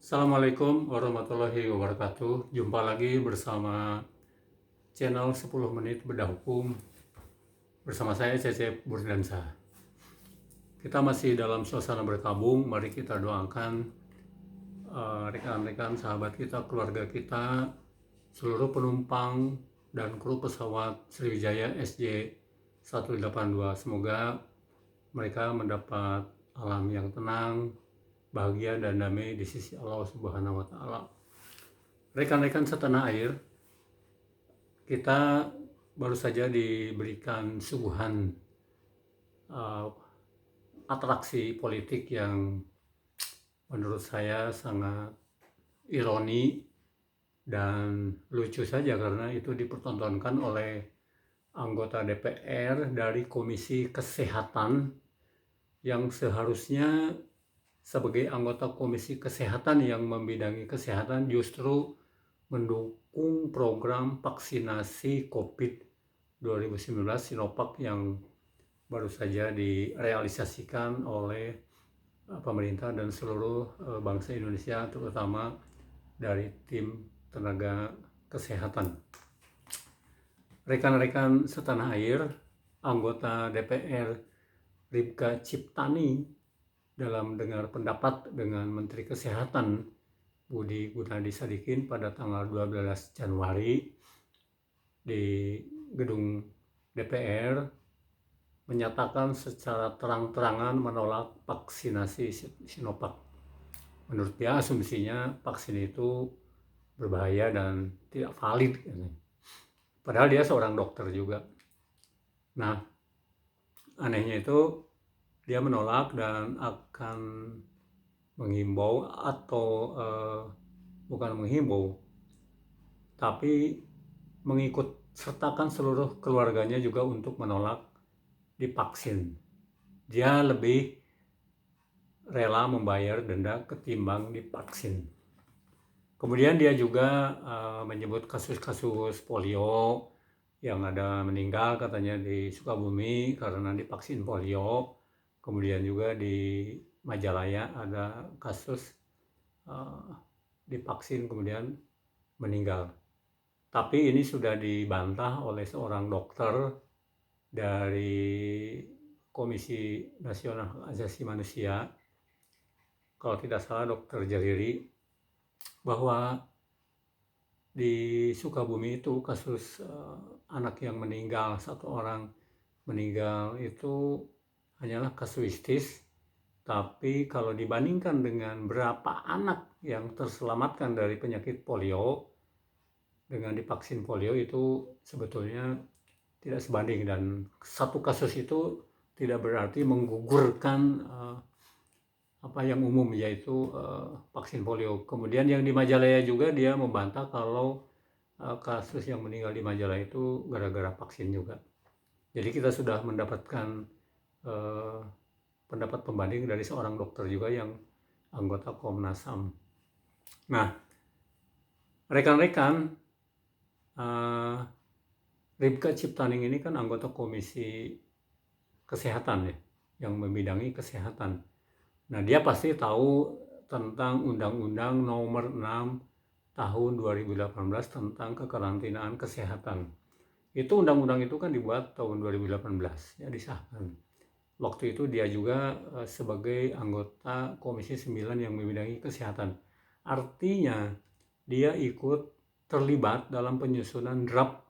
Assalamualaikum warahmatullahi wabarakatuh. Jumpa lagi bersama channel 10 menit bedah hukum bersama saya Cecep Burdansa. Kita masih dalam suasana berkabung. Mari kita doakan rekan-rekan, sahabat kita, keluarga kita, seluruh penumpang dan kru pesawat Sriwijaya SJ182. Semoga mereka mendapat alam yang tenang, bahagia dan damai di sisi Allah Subhanahu wa Ta'ala. Rekan-rekan setanah air, kita baru saja diberikan suguhan atraksi politik yang menurut saya sangat ironi dan lucu saja, karena itu dipertontonkan oleh anggota DPR dari Komisi Kesehatan yang seharusnya sebagai anggota Komisi Kesehatan yang membidangi kesehatan justru mendukung program vaksinasi COVID 2019 Sinovac yang baru saja direalisasikan oleh pemerintah dan seluruh bangsa Indonesia, terutama dari tim tenaga kesehatan. Rekan-rekan setanah air, anggota DPR Ribka Ciptani dalam dengar pendapat dengan Menteri Kesehatan Budi Gunadi Sadikin pada tanggal 12 Januari di gedung DPR menyatakan secara terang-terangan menolak vaksinasi Sinovac. Menurut dia asumsinya vaksin itu berbahaya dan tidak valid. Padahal dia seorang dokter juga. Nah, anehnya itu dia menolak dan akan menghimbau atau bukan menghimbau, tapi mengikut sertakan seluruh keluarganya juga untuk menolak divaksin. Dia lebih rela membayar denda ketimbang divaksin. Kemudian dia juga menyebut kasus-kasus polio yang ada meninggal katanya di Sukabumi karena divaksin polio. Kemudian juga di Majalaya ada kasus divaksin kemudian meninggal. Tapi ini sudah dibantah oleh seorang dokter dari Komisi Nasional Hak Asasi Manusia, kalau tidak salah Dokter Jaliri, bahwa di Sukabumi itu kasus anak yang meninggal, satu orang meninggal itu hanyalah kasuistis, tapi kalau dibandingkan dengan berapa anak yang terselamatkan dari penyakit polio dengan divaksin polio, itu sebetulnya tidak sebanding, dan satu kasus itu tidak berarti menggugurkan apa yang umum, yaitu vaksin polio. Kemudian yang di Majalaya juga dia membantah kalau kasus yang meninggal di Majalaya itu gara-gara vaksin juga. Jadi kita sudah mendapatkan pendapat pembanding dari seorang dokter juga yang anggota Komnas HAM. Nah, rekan-rekan, Ribka Ciptaning ini kan anggota Komisi Kesehatan ya, yang membidangi kesehatan. Nah, dia pasti tahu tentang Undang-Undang Nomor 6 Tahun 2018 tentang kekarantinaan kesehatan. Itu undang-undang itu kan dibuat tahun 2018, ya disahkan. Waktu itu dia juga sebagai anggota Komisi 9 yang membidangi kesehatan. Artinya dia ikut terlibat dalam penyusunan draft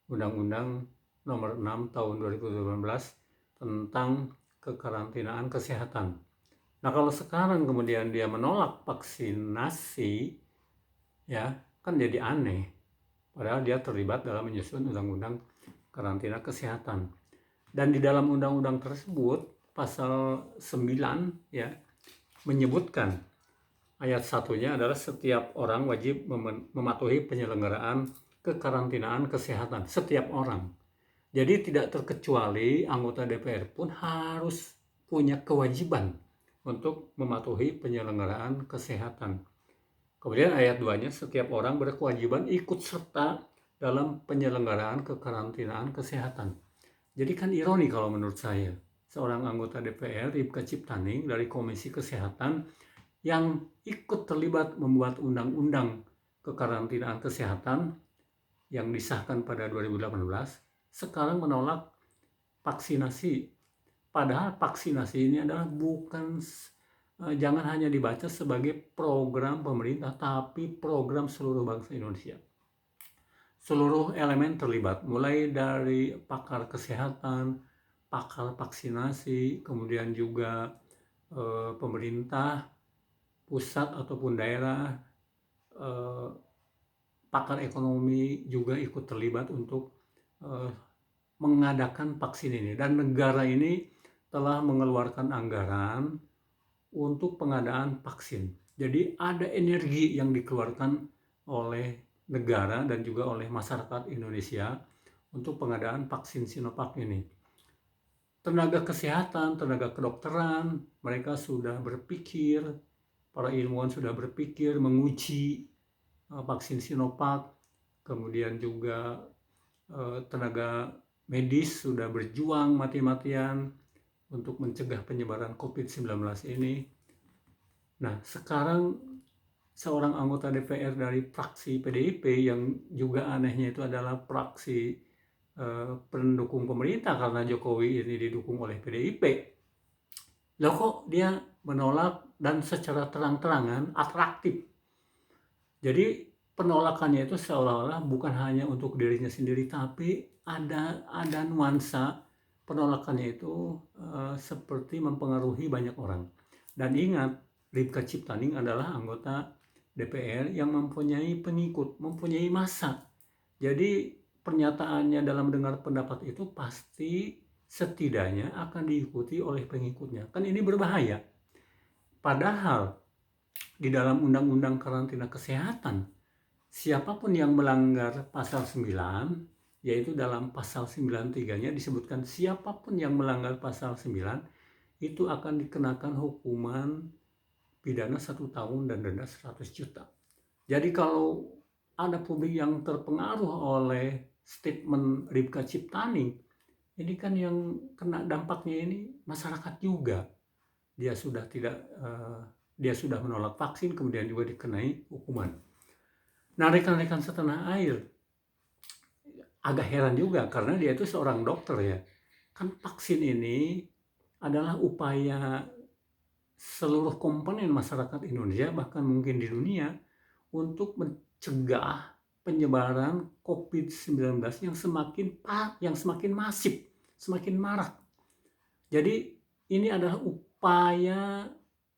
Undang-Undang Nomor 6 Tahun 2018 tentang kekarantinaan kesehatan. Nah, kalau sekarang kemudian dia menolak vaksinasi, ya kan jadi aneh. Padahal dia terlibat dalam menyusun undang-undang karantina kesehatan. Dan di dalam undang-undang tersebut, pasal 9 ya, menyebutkan ayat satunya adalah setiap orang wajib mematuhi penyelenggaraan kekarantinaan kesehatan. Setiap orang. Jadi tidak terkecuali anggota DPR pun harus punya kewajiban untuk mematuhi penyelenggaraan kesehatan. Kemudian ayat 2-nya, setiap orang berkewajiban ikut serta dalam penyelenggaraan kekarantinaan kesehatan. Jadi kan ironi kalau menurut saya, seorang anggota DPR, Ribka Ciptaning dari Komisi Kesehatan, yang ikut terlibat membuat undang-undang kekarantinaan kesehatan yang disahkan pada 2018 sekarang menolak vaksinasi. Padahal vaksinasi ini adalah bukan jangan hanya dibaca sebagai program pemerintah, tapi program seluruh bangsa Indonesia. Seluruh elemen terlibat, mulai dari pakar kesehatan, pakar vaksinasi, kemudian juga pemerintah, pusat ataupun daerah, eh, pakar ekonomi juga ikut terlibat untuk eh, mengadakan vaksin ini. Dan negara ini telah mengeluarkan anggaran untuk pengadaan vaksin. Jadi ada energi yang dikeluarkan oleh negara dan juga oleh masyarakat Indonesia untuk pengadaan vaksin Sinovac ini. Tenaga kesehatan, tenaga kedokteran, mereka sudah berpikir, para ilmuwan sudah berpikir menguji vaksin Sinovac, kemudian juga tenaga medis sudah berjuang mati-matian untuk mencegah penyebaran COVID-19 ini. Nah, sekarang seorang anggota DPR dari fraksi PDIP yang juga anehnya itu adalah fraksi pendukung pemerintah karena Jokowi ini didukung oleh PDIP. Loh kok dia menolak dan secara terang-terangan atraktif. Jadi penolakannya itu seolah-olah bukan hanya untuk dirinya sendiri, tapi ada nuansa penolakannya itu seperti mempengaruhi banyak orang. Dan ingat, Ripka Ciptaning adalah anggota DPR yang mempunyai pengikut, mempunyai massa. Jadi pernyataannya dalam mendengar pendapat itu pasti setidaknya akan diikuti oleh pengikutnya. Kan ini berbahaya. Padahal di dalam Undang-Undang Karantina Kesehatan, siapapun yang melanggar pasal 9, yaitu dalam pasal 93-nya disebutkan siapapun yang melanggar pasal 9 itu akan dikenakan hukuman pidana 1 tahun dan denda 100 juta. Jadi kalau ada publik yang terpengaruh oleh statement Ripka Ciptaning, ini kan yang kena dampaknya ini masyarakat juga. Dia sudah menolak vaksin, kemudian juga dikenai hukuman. Nah, rekan-rekan setanah air agak heran juga karena dia itu seorang dokter ya. Kan vaksin ini adalah upaya seluruh komponen masyarakat Indonesia bahkan mungkin di dunia untuk mencegah penyebaran COVID-19 yang semakin masif, semakin marak. Jadi ini adalah upaya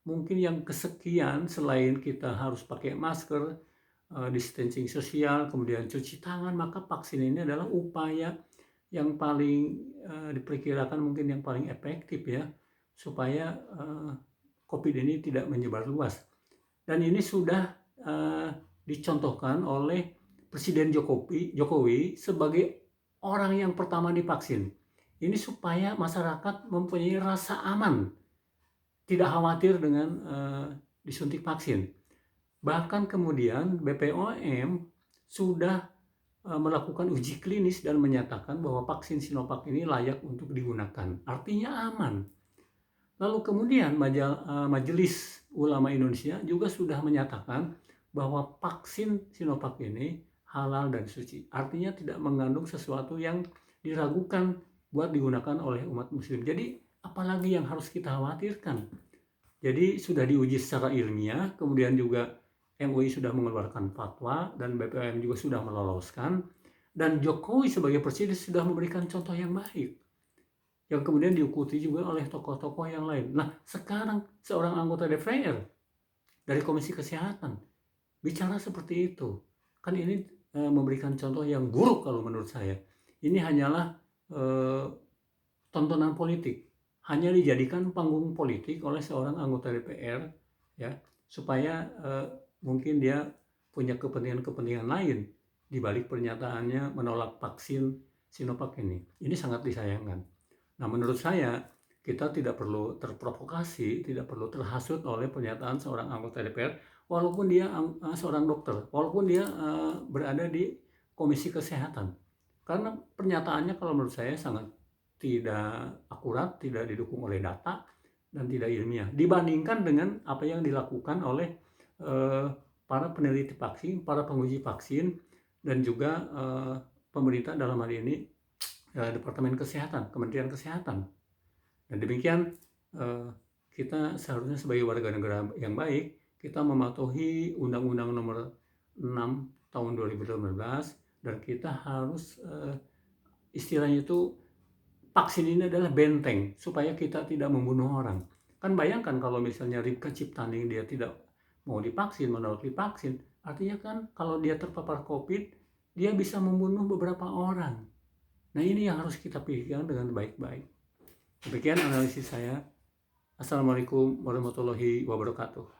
mungkin yang kesekian selain kita harus pakai masker, distancing sosial, kemudian cuci tangan, maka vaksin ini adalah upaya yang paling diperkirakan mungkin yang paling efektif ya, supaya COVID ini tidak menyebar luas. Dan ini sudah dicontohkan oleh Presiden Jokowi sebagai orang yang pertama divaksin. Ini supaya masyarakat mempunyai rasa aman, tidak khawatir dengan disuntik vaksin. Bahkan kemudian BPOM sudah melakukan uji klinis dan menyatakan bahwa vaksin Sinovac ini layak untuk digunakan. Artinya aman. Lalu kemudian Majelis Ulama Indonesia juga sudah menyatakan bahwa vaksin Sinovac ini halal dan suci. Artinya tidak mengandung sesuatu yang diragukan buat digunakan oleh umat muslim. Jadi apalagi yang harus kita khawatirkan? Jadi sudah diuji secara ilmiah, kemudian juga MUI sudah mengeluarkan fatwa dan BPOM juga sudah meloloskan, dan Jokowi sebagai presiden sudah memberikan contoh yang baik yang kemudian diikuti juga oleh tokoh-tokoh yang lain. Nah, sekarang seorang anggota DPR dari Komisi Kesehatan bicara seperti itu. Kan ini memberikan contoh yang buruk kalau menurut saya. Ini hanyalah tontonan politik. Hanya dijadikan panggung politik oleh seorang anggota DPR ya, supaya mungkin dia punya kepentingan-kepentingan lain di balik pernyataannya menolak vaksin Sinovac ini. Ini sangat disayangkan. Nah, menurut saya kita tidak perlu terprovokasi, tidak perlu terhasut oleh pernyataan seorang anggota DPR, walaupun dia seorang dokter, walaupun dia berada di Komisi Kesehatan. Karena pernyataannya kalau menurut saya sangat tidak akurat, tidak didukung oleh data, dan tidak ilmiah dibandingkan dengan apa yang dilakukan oleh para peneliti vaksin, para penguji vaksin, dan juga pemerintah dalam hal ini Departemen Kesehatan, Kementerian Kesehatan. Dan demikian kita seharusnya sebagai warga negara yang baik, kita mematuhi Undang-Undang Nomor 6 Tahun 2015, dan kita harus istilahnya itu vaksin ini adalah benteng supaya kita tidak membunuh orang. Kan bayangkan kalau misalnya Ripka Ciptaning dia tidak mau divaksin, menolak divaksin, artinya kan kalau dia terpapar COVID, dia bisa membunuh beberapa orang. Nah ini yang harus kita pikirkan dengan baik-baik. Demikian analisis saya. Assalamualaikum warahmatullahi wabarakatuh.